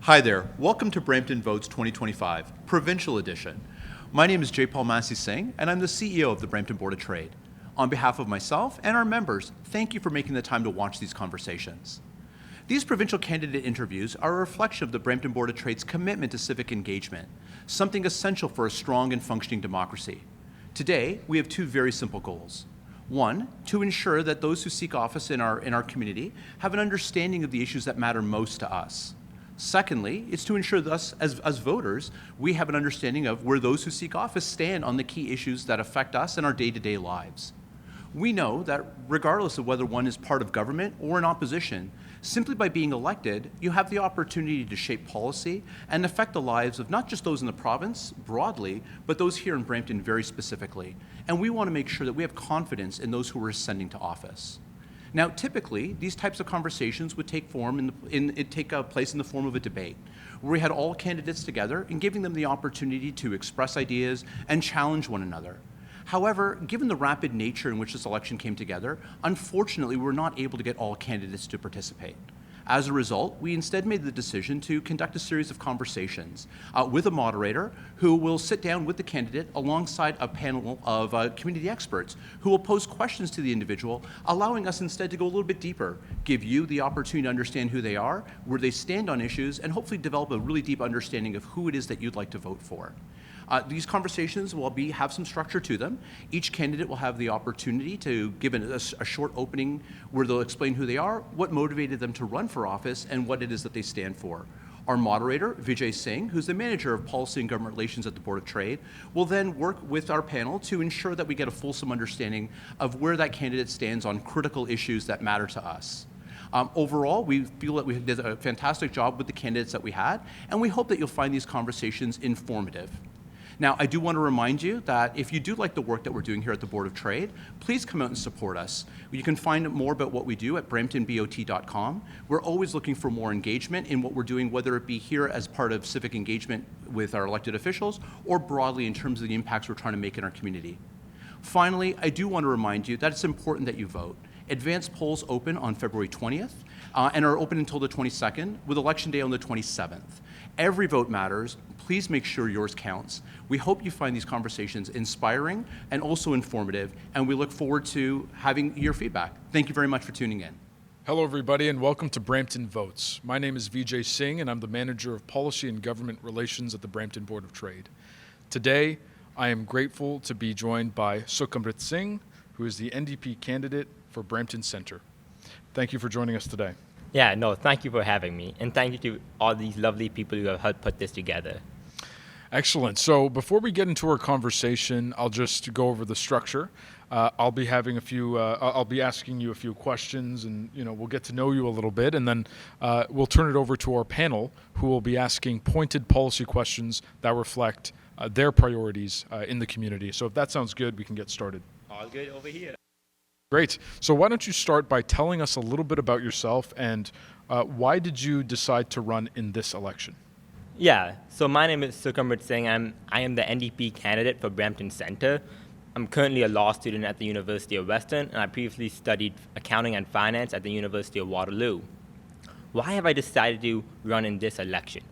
Hi there. Welcome to Brampton Votes 2025, Provincial Edition. My name is Vijai Singh, and I'm the CEO of the Brampton Board of Trade. On behalf of myself and our members, thank you for making the time to watch these conversations. These provincial candidate interviews are a reflection of the Brampton Board of Trade's commitment to civic engagement, something essential for a strong and functioning democracy. Today, we have two very simple goals. One, to ensure that those who seek office in our community have an understanding of the issues that matter most to us. Secondly, it's to ensure that us, as voters, we have an understanding of where those who seek office stand on the key issues that affect us in our day-to-day lives. We know that regardless of whether one is part of government or in opposition, simply by being elected, you have the opportunity to shape policy and affect the lives of not just those in the province broadly, but those here in Brampton very specifically. And we want to make sure that we have confidence in those who we're sending to office. Now, typically, these types of conversations would take place in the form of a debate, where we had all candidates together and giving them the opportunity to express ideas and challenge one another. However, given the rapid nature in which this election came together, unfortunately, we were not able to get all candidates to participate. As a result, we instead made the decision to conduct a series of conversations with a moderator who will sit down with the candidate alongside a panel of community experts who will pose questions to the individual, allowing us instead to go a little bit deeper, give you the opportunity to understand who they are, where they stand on issues, and hopefully develop a really deep understanding of who it is that you'd like to vote for. These conversations will have some structure to them. Each candidate will have the opportunity to give a short opening where they'll explain who they are, what motivated them to run for office, and what it is that they stand for. Our moderator, Vijai Singh, who's the manager of policy and government relations at the Board of Trade, will then work with our panel to ensure that we get a fulsome understanding of where that candidate stands on critical issues that matter to us. Overall, we feel that we did a fantastic job with the candidates that we had, and we hope that you'll find these conversations informative. Now, I do want to remind you that if you do like the work that we're doing here at the Board of Trade, please come out and support us. You can find more about what we do at bramptonbot.com. We're always looking for more engagement in what we're doing, whether it be here as part of civic engagement with our elected officials or broadly in terms of the impacts we're trying to make in our community. Finally, I do want to remind you that it's important that you vote. Advanced polls open on February 20th and are open until the 22nd, with Election Day on the 27th. Every vote matters. Please make sure yours counts. We hope you find these conversations inspiring and also informative, and we look forward to having your feedback. Thank you very much for tuning in. Hello, everybody, and welcome to Brampton Votes. My name is Vijai Singh, and I'm the Manager of Policy and Government Relations at the Brampton Board of Trade. Today, I am grateful to be joined by Sukhamrit Singh, who is the NDP candidate for Brampton Centre. Thank you for joining us today. Yeah, no, thank you for having me. And thank you to all these lovely people who have helped put this together. Excellent. So before we get into our conversation, I'll just go over the structure. I'll be asking you a few questions, and we'll get to know you a little bit, and then we'll turn it over to our panel, who will be asking pointed policy questions that reflect their priorities in the community. So if that sounds good, we can get started. All good over here. Great. So why don't you start by telling us a little bit about yourself and why did you decide to run in this election? Yeah, so my name is Sukhamrit Singh. I am the NDP candidate for Brampton Centre. I'm currently a law student at the University of Western, and I previously studied accounting and finance at the University of Waterloo. Why have I decided to run in this election?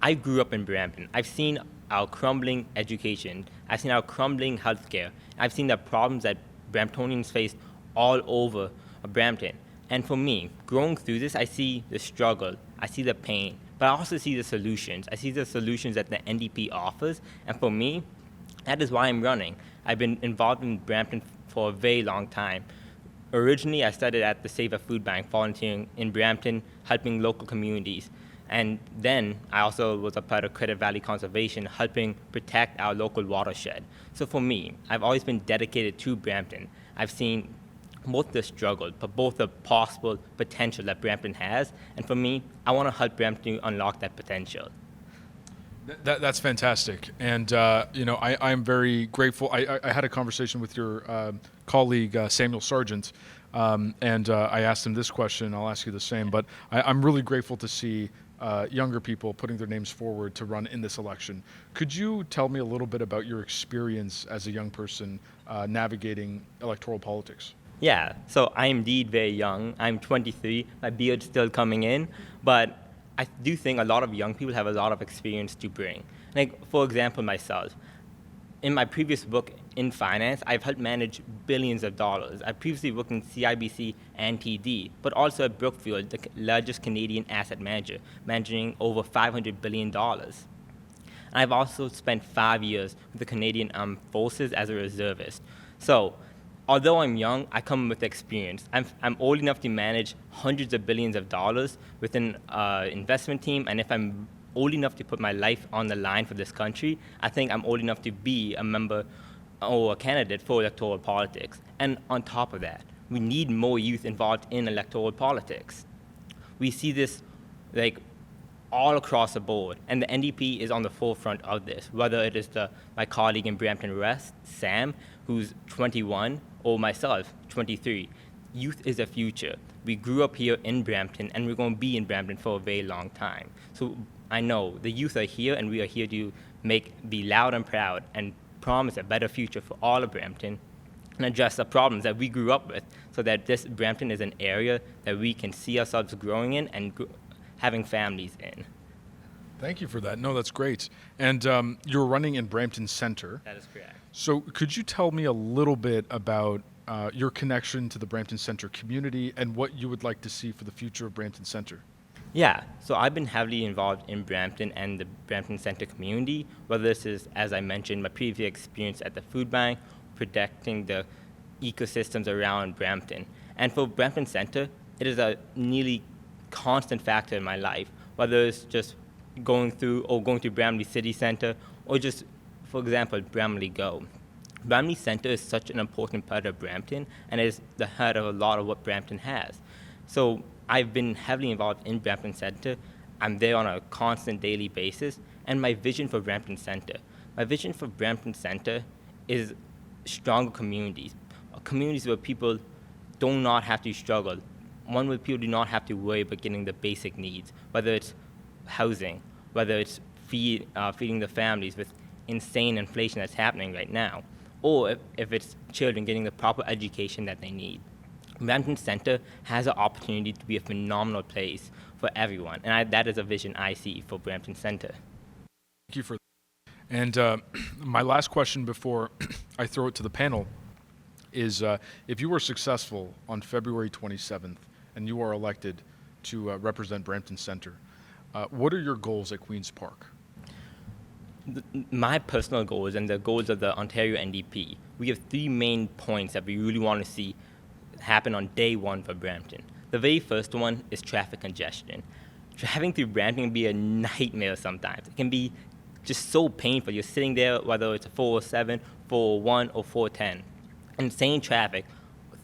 I grew up in Brampton. I've seen our crumbling education. I've seen our crumbling healthcare. I've seen the problems that Bramptonians face all over Brampton. And for me, growing through this, I see the struggle, I see the pain, but I also see the solutions. I see the solutions that the NDP offers, and for me, that is why I'm running. I've been involved in Brampton for a very long time. Originally, I started at the Save a Food Bank, volunteering in Brampton, helping local communities. And then I also was a part of Credit Valley Conservation, helping protect our local watershed. So for me, I've always been dedicated to Brampton. I've seen both the struggle, but both the possible potential that Brampton has. And for me, I want to help Brampton unlock that potential. That's fantastic. And, I'm very grateful. I had a conversation with your colleague, Samuel Sargent, and I asked him this question. I'll ask you the same. But I'm really grateful to see younger people putting their names forward to run in this election. Could you tell me a little bit about your experience as a young person navigating electoral politics? Yeah, so I'm indeed very young. I'm 23. My beard's still coming in. But I do think a lot of young people have a lot of experience to bring. Like, for example, myself. In my previous work in finance, I've helped manage billions of dollars. I previously worked in CIBC and TD, but also at Brookfield, the largest Canadian asset manager, managing over $500 billion. And I've also spent 5 years with the Canadian Armed Forces as a reservist. So, although I'm young, I come with experience. I'm old enough to manage hundreds of billions of dollars within an investment team, and if I'm old enough to put my life on the line for this country, I think I'm old enough to be a member or a candidate for electoral politics. And on top of that, we need more youth involved in electoral politics. We see this like all across the board, and the NDP is on the forefront of this, whether it is my colleague in Brampton West, Sam, who's 21, or myself, 23. Youth is the future. We grew up here in Brampton, and we're going to be in Brampton for a very long time. So I know the youth are here, and we are here to be loud and proud and promise a better future for all of Brampton and address the problems that we grew up with, so that this Brampton is an area that we can see ourselves growing in and having families in. Thank you for that. No, that's great. And you're running in Brampton Centre. That is correct. So could you tell me a little bit about your connection to the Brampton Centre community and what you would like to see for the future of Brampton Centre? Yeah, so I've been heavily involved in Brampton and the Brampton Centre community, whether this is, as I mentioned, my previous experience at the food bank, protecting the ecosystems around Brampton. And for Brampton Centre, it is a nearly constant factor in my life, whether it's just going to Bramley City Centre, or just, for example, Bramley Go. Bramley Centre is such an important part of Brampton, and is the heart of a lot of what Brampton has. So I've been heavily involved in Brampton Centre. I'm there on a constant daily basis. And my vision for Brampton Centre is stronger communities, communities where people do not have to struggle, one where people do not have to worry about getting the basic needs, whether it's housing, whether it's feeding the families with insane inflation that's happening right now, or if it's children getting the proper education that they need. Brampton Centre has an opportunity to be a phenomenal place for everyone, and that is a vision I see for Brampton Centre. Thank you for that. And my last question before I throw it to the panel is, if you were successful on February 27th and you are elected to represent Brampton Centre, what are your goals at Queen's Park? My personal goals and the goals of the Ontario NDP, we have 3 main points that we really want to see happen on day one for Brampton. The very first one is traffic congestion. Driving through Brampton can be a nightmare sometimes. It can be just so painful. You're sitting there, whether it's a 407, 401, or 410, insane traffic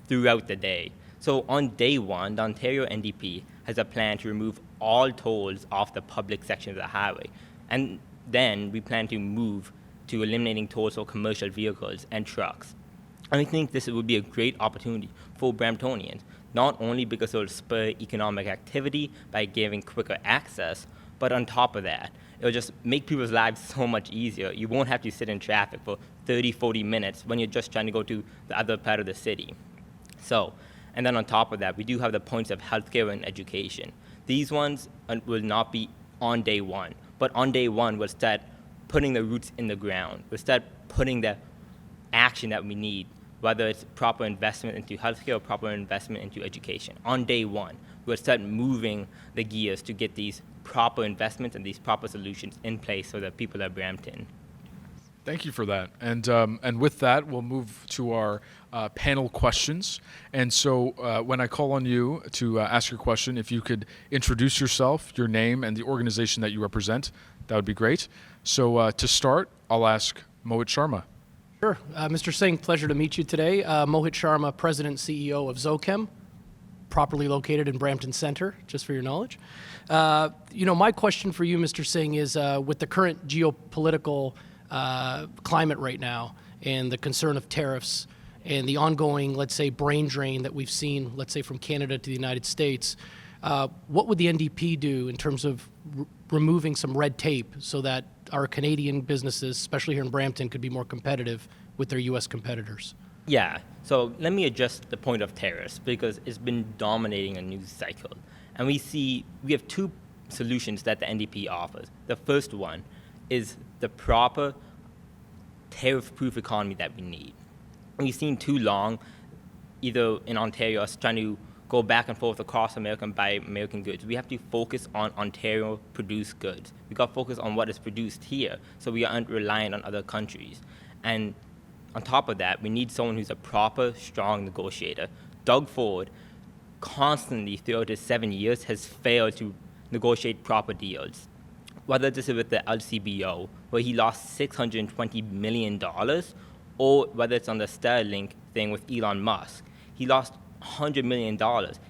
throughout the day. So on day one, the Ontario NDP has a plan to remove all tolls off the public section of the highway. And then we plan to move to eliminating tolls for commercial vehicles and trucks. And I think this would be a great opportunity for Bramptonians, not only because it will spur economic activity by giving quicker access, but on top of that, it will just make people's lives so much easier. You won't have to sit in traffic for 30, 40 minutes when you're just trying to go to the other part of the city. So, and then on top of that, we do have the points of healthcare and education. These ones will not be on day one, but on day one, we'll start putting the roots in the ground. We'll start putting the action that we need, whether it's proper investment into healthcare or proper investment into education. On day one, we'll start moving the gears to get these proper investments and these proper solutions in place for the people of Brampton. Thank you for that. And with that, we'll move to our panel questions. And so when I call on you to ask your question, if you could introduce yourself, your name, and the organization that you represent, that would be great. So to start, I'll ask Mohit Sharma. Sure. Mr. Singh, pleasure to meet you today. Mohit Sharma, President and CEO of Zochem, properly located in Brampton Centre, just for your knowledge. My question for you, Mr. Singh, is with the current geopolitical climate right now and the concern of tariffs and the ongoing, let's say, brain drain that we've seen, let's say, from Canada to the United States, what would the NDP do in terms of removing some red tape so that our Canadian businesses, especially here in Brampton, could be more competitive with their U.S. competitors? Yeah, so let me address the point of tariffs because it's been dominating a news cycle. And we have 2 solutions that the NDP offers. The first one is the proper tariff-proof economy that we need. We've seen too long, either in Ontario, us trying to go back and forth across America and buy American goods. We have to focus on Ontario-produced goods. We got to focus on what is produced here, so we aren't reliant on other countries. And on top of that, we need someone who's a proper, strong negotiator. Doug Ford constantly, throughout his 7 years, has failed to negotiate proper deals. Whether this is with the LCBO, where he lost $620 million, or whether it's on the Starlink thing with Elon Musk. He lost $100 million.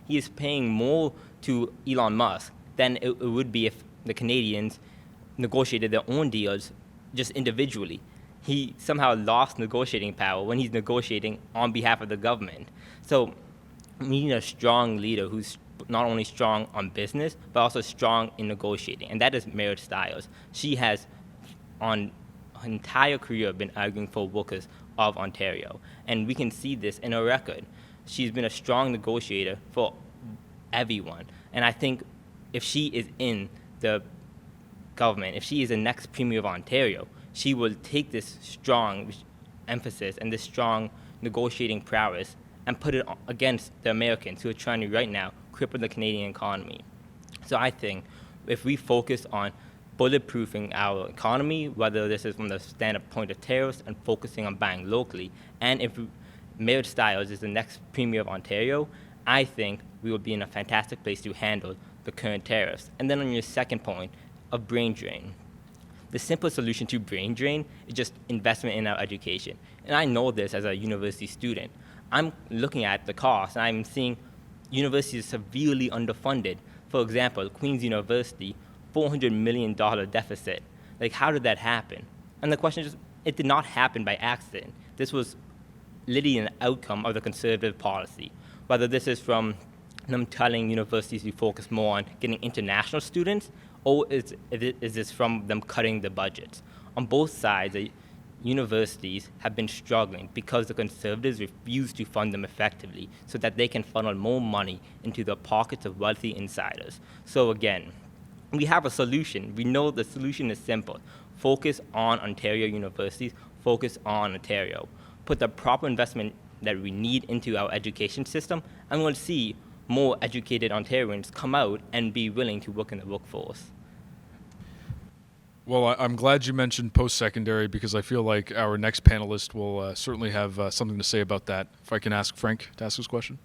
He is paying more to Elon Musk than it would be if the Canadians negotiated their own deals just individually. He somehow lost negotiating power when he's negotiating on behalf of the government. So we need a strong leader who's not only strong on business, but also strong in negotiating, and that is Meredith Stiles. She has, on her entire career, been arguing for workers of Ontario, and we can see this in her record. She's been a strong negotiator for everyone, and I think if she is in the government, if she is the next Premier of Ontario, she will take this strong emphasis and this strong negotiating prowess and put it against the Americans who are trying to, right now, cripple the Canadian economy. So I think if we focus on bulletproofing our economy, whether this is from the standpoint of tariffs and focusing on buying locally, and if Meredith Stiles is the next Premier of Ontario, I think we will be in a fantastic place to handle the current tariffs. And then on your second point of brain drain, the simple solution to brain drain is just investment in our education. And I know this as a university student. I'm looking at the cost, and I'm seeing universities severely underfunded. For example, Queen's University, $400 million deficit. Like, how did that happen? And the question is, it did not happen by accident. This was literally an outcome of the conservative policy. Whether this is from them telling universities to focus more on getting international students, or is this from them cutting the budgets? On both sides, the universities have been struggling because the Conservatives refuse to fund them effectively so that they can funnel more money into the pockets of wealthy insiders. So again, we have a solution. We know the solution is simple. Focus on Ontario universities, focus on Ontario. Put the proper investment that we need into our education system, and we'll see more educated Ontarians come out and be willing to work in the workforce. Well, I'm glad you mentioned post-secondary because I feel like our next panelist will certainly have something to say about that. If I can ask Frank to ask this question.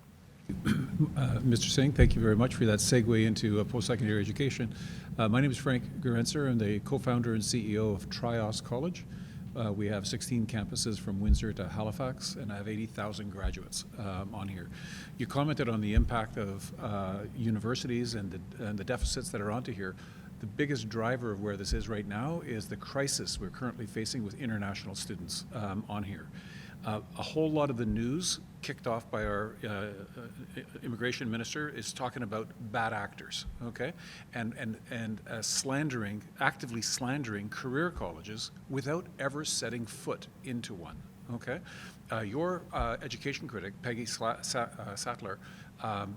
Mr. Singh, thank you very much for that segue into post-secondary education. My name is Frank Gurenser. I'm the co-founder and CEO of Trios College. We have 16 campuses from Windsor to Halifax, and I have 80,000 graduates on here. You commented on the impact of universities and the deficits that are onto here. The biggest driver of where this is right now is the crisis we're currently facing with international students on here. A whole lot of the news kicked off by our immigration minister is talking about bad actors, okay, and actively slandering career colleges without ever setting foot into one, okay. Your education critic, Peggy Sattler,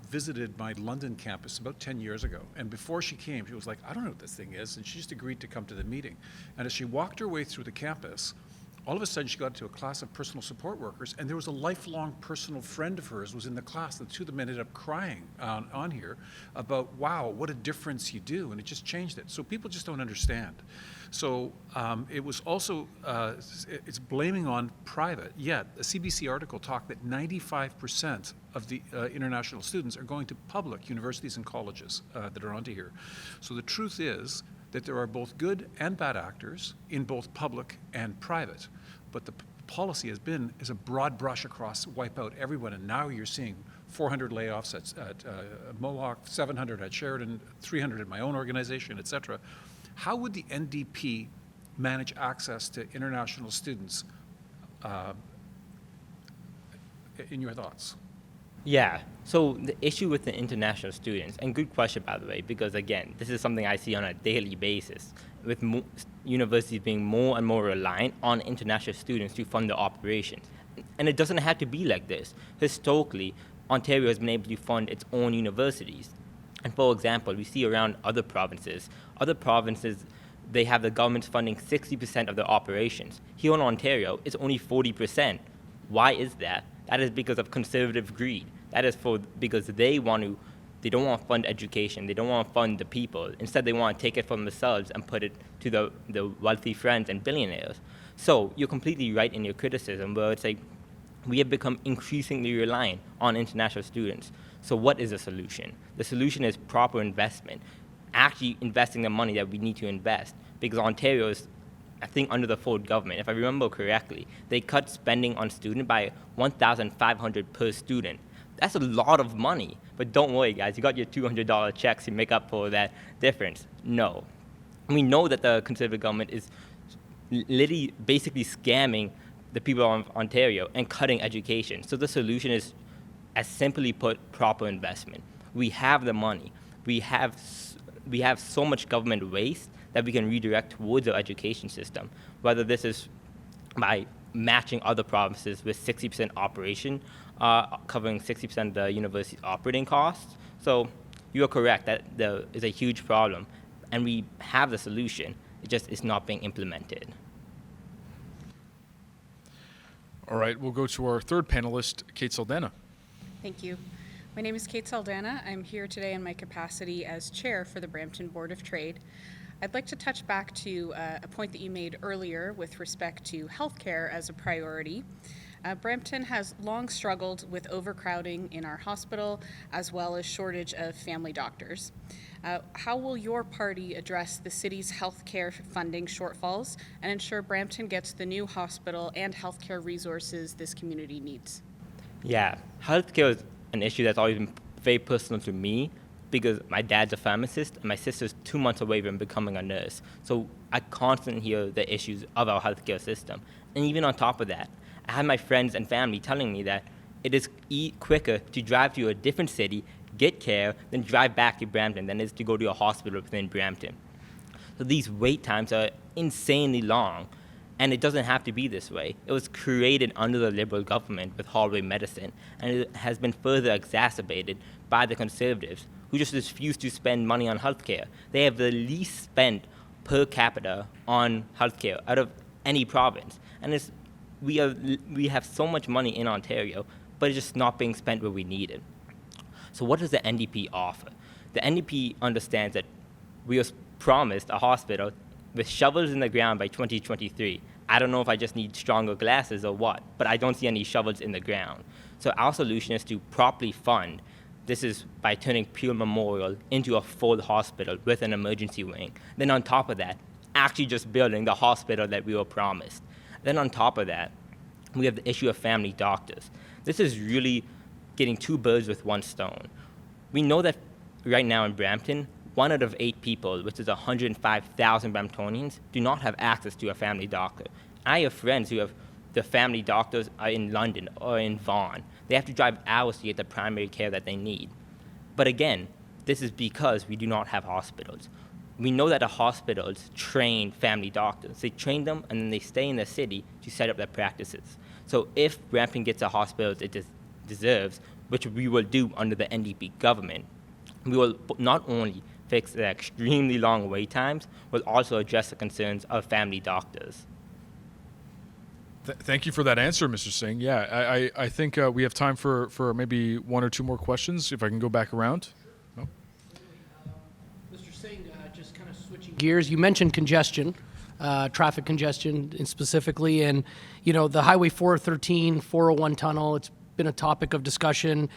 visited my London campus about 10 years ago, and before she came, she was like, I don't know what this thing is, and she just agreed to come to the meeting. And as she walked her way through the campus, all of a sudden she got into a class of personal support workers, and there was a lifelong personal friend of hers was in the class. The two of them ended up crying on here about, wow, what a difference you do, and it just changed it. So people just don't understand. So it was also, it's blaming on private, yet a CBC article talked that 95% of the international students are going to public universities and colleges that are onto here. So the truth is that there are both good and bad actors in both public and private. But the policy is a broad brush across, wipe out everyone, and now you're seeing 400 layoffs at Mohawk, 700 at Sheridan, 300 at my own organization, et cetera. How would the NDP manage access to international students, in your thoughts? Yeah, so the issue with the international students, and good question, by the way, because again, this is something I see on a daily basis, with universities being more and more reliant on international students to fund their operations. And it doesn't have to be like this. Historically, Ontario has been able to fund its own universities. And for example, we see around other provinces, they have the government funding 60% of their operations. Here in Ontario, it's only 40%. Why is that? That is because of conservative greed. That is because they don't want to fund education. They don't want to fund the people. Instead, they want to take it from themselves and put it to the wealthy friends and billionaires. So you're completely right in your criticism, where it's like we have become increasingly reliant on international students. So what is the solution? The solution is proper investment, actually investing the money that we need to invest. Because Ontario is, I think, under the Ford government, if I remember correctly, they cut spending on student by $1,500 per student. That's a lot of money. But don't worry, guys, you got your $200 checks to make up for that difference. No. We know that the Conservative government is literally basically scamming the people of Ontario and cutting education. So the solution is, as simply put, proper investment. We have the money. We have so much government waste that we can redirect towards our education system, whether this is by matching other provinces with 60% operation, covering 60% of the university's operating costs. So you are correct that there is a huge problem, and we have the solution. It just is not being implemented. All right, we'll go to our third panelist, Kate Saldana. Thank you. My name is Kate Saldana. I'm here today in my capacity as chair for the Brampton Board of Trade. I'd like to touch back to a point that you made earlier with respect to healthcare as a priority. Brampton has long struggled with overcrowding in our hospital, as well as shortage of family doctors. How will your party address the city's healthcare funding shortfalls and ensure Brampton gets the new hospital and healthcare resources this community needs? Yeah, healthcare is an issue that's always been very personal to me because my dad's a pharmacist and my sister's 2 months away from becoming a nurse. So I constantly hear the issues of our healthcare system. And even on top of that, I have my friends and family telling me that it is quicker to drive to a different city, get care, than drive back to Brampton than it is to go to a hospital within Brampton. So these wait times are insanely long, and it doesn't have to be this way. It was created under the Liberal government with hallway medicine, and it has been further exacerbated by the Conservatives, who just refuse to spend money on healthcare. They have the least spent per capita on healthcare out of any province, and we have so much money in Ontario, but it's just not being spent where we need it. So what does the NDP offer? The NDP understands that we were promised a hospital with shovels in the ground by 2023. I don't know if I just need stronger glasses or what, but I don't see any shovels in the ground. So our solution is to properly fund. This is by turning Peel Memorial into a full hospital with an emergency wing. Then on top of that, actually just building the hospital that we were promised. Then on top of that, we have the issue of family doctors. This is really getting two birds with one stone. We know that right now in Brampton, 1 out of 8 people, which is 105,000 Bramptonians, do not have access to a family doctor. I have friends who have their family doctors are in London or in Vaughan. They have to drive hours to get the primary care that they need. But again, this is because we do not have hospitals. We know that the hospitals train family doctors. They train them and then they stay in the city to set up their practices. So if Brampton gets a hospital it deserves, which we will do under the NDP government, we will not only fix the extremely long wait times, we'll also address the concerns of family doctors. Thank you for that answer, Mr. Singh. Yeah, I think we have time for maybe 1 or 2 more questions, if I can go back around. No? Mr. Singh, just kind of switching gears, you mentioned congestion, traffic congestion specifically, and the Highway 413, 401 tunnel, it's been a topic of discussion.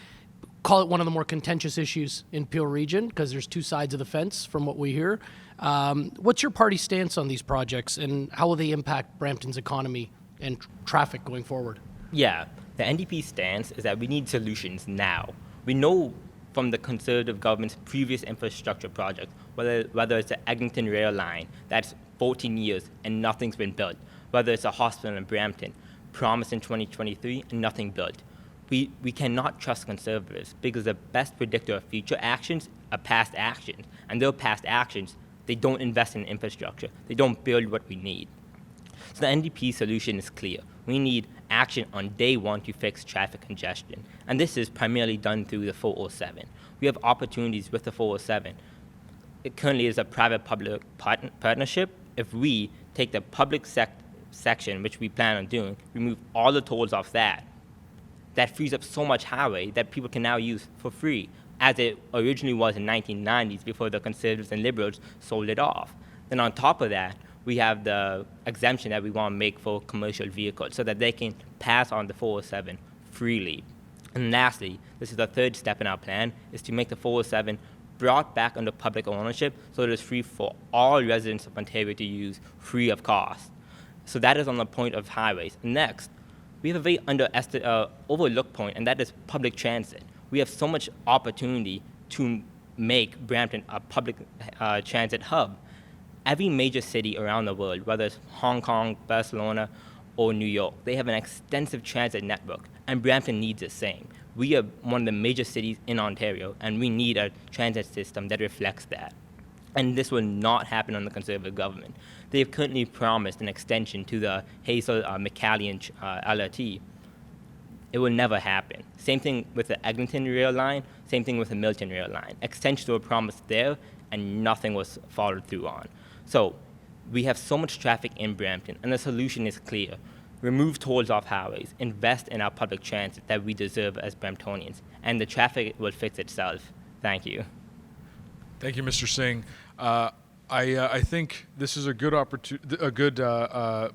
Call it one of the more contentious issues in Peel Region because there's 2 sides of the fence from what we hear. What's your party's stance on these projects and how will they impact Brampton's economy and traffic going forward? Yeah, the NDP stance is that we need solutions now. We know from the Conservative government's previous infrastructure project, whether it's the Eglinton rail line, that's 14 years and nothing's been built, whether it's a hospital in Brampton, promised in 2023 and nothing built. We cannot trust Conservatives because the best predictor of future actions are past actions. And their past actions, they don't invest in infrastructure. They don't build what we need. So the NDP solution is clear. We need action on day one to fix traffic congestion. And this is primarily done through the 407. We have opportunities with the 407. It currently is a private-public partnership. If we take the public section, which we plan on doing, remove all the tolls off that frees up so much highway that people can now use for free, as it originally was in 1990s before the conservatives and liberals sold it off. Then on top of that, we have the exemption that we want to make for commercial vehicles so that they can pass on the 407 freely. And lastly, this is the third step in our plan, is to make the 407 brought back under public ownership so it is free for all residents of Ontario to use free of cost. So that is on the point of highways. Next, we have a very overlooked point, and that is public transit. We have so much opportunity to make Brampton a public transit hub. Every major city around the world, whether it's Hong Kong, Barcelona, or New York, they have an extensive transit network, and Brampton needs the same. We are one of the major cities in Ontario, and we need a transit system that reflects that. And this will not happen on the Conservative government. They have currently promised an extension to the Hazel-McCallion LRT. It will never happen. Same thing with the Eglinton rail line, same thing with the Milton rail line. Extensions were promised there, and nothing was followed through on. So we have so much traffic in Brampton, and the solution is clear. Remove tolls off highways, invest in our public transit that we deserve as Bramptonians, and the traffic will fix itself. Thank you. Thank you, Mr. Singh. I think this is a good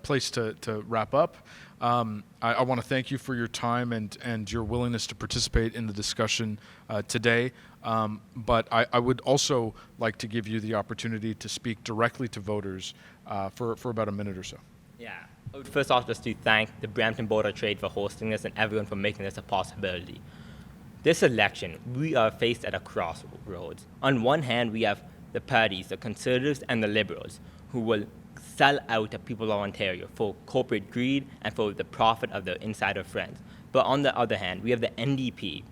place to wrap up. I want to thank you for your time and your willingness to participate in the discussion today. But I would also like to give you the opportunity to speak directly to voters for about a minute or so. Yeah. I would first off just to thank the Brampton Board of Trade for hosting this and everyone for making this a possibility. This election, we are faced at a crossroads. On one hand, we have the parties, the Conservatives and the Liberals, who will sell out the people of Ontario for corporate greed and for the profit of their insider friends. But on the other hand, we have the NDP.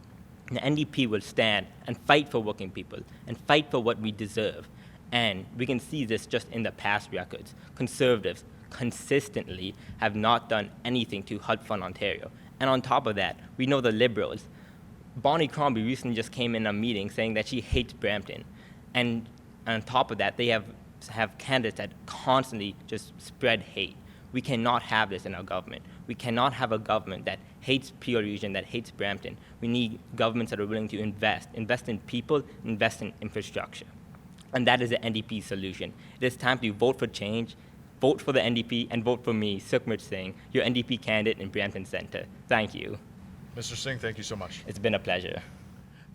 The NDP will stand and fight for working people and fight for what we deserve. And we can see this just in the past records. Conservatives consistently have not done anything to help fund Ontario. And on top of that, we know the Liberals. Bonnie Crombie recently just came in a meeting saying that she hates Brampton. And on top of that, they have candidates that constantly just spread hate. We cannot have this in our government. We cannot have a government that hates Peel Region, that hates Brampton. We need governments that are willing to invest in people, invest in infrastructure. And that is the NDP solution. It is time to vote for change, vote for the NDP, and vote for me, Sukhamrit Singh, your NDP candidate in Brampton Centre. Thank you. Mr. Singh, thank you so much. It's been a pleasure.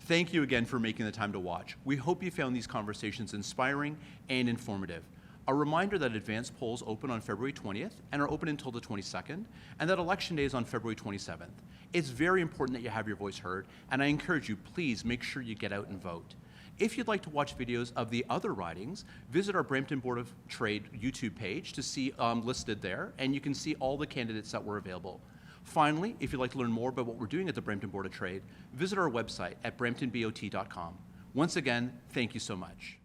Thank you again for making the time to watch. We hope you found these conversations inspiring and informative. A reminder that advance polls open on February 20th and are open until the 22nd, and that Election Day is on February 27th. It's very important that you have your voice heard, and I encourage you, please make sure you get out and vote. If you'd like to watch videos of the other ridings, visit our Brampton Board of Trade YouTube page to see listed there, and you can see all the candidates that were available. Finally, if you'd like to learn more about what we're doing at the Brampton Board of Trade, visit our website at bramptonbot.com. Once again, thank you so much.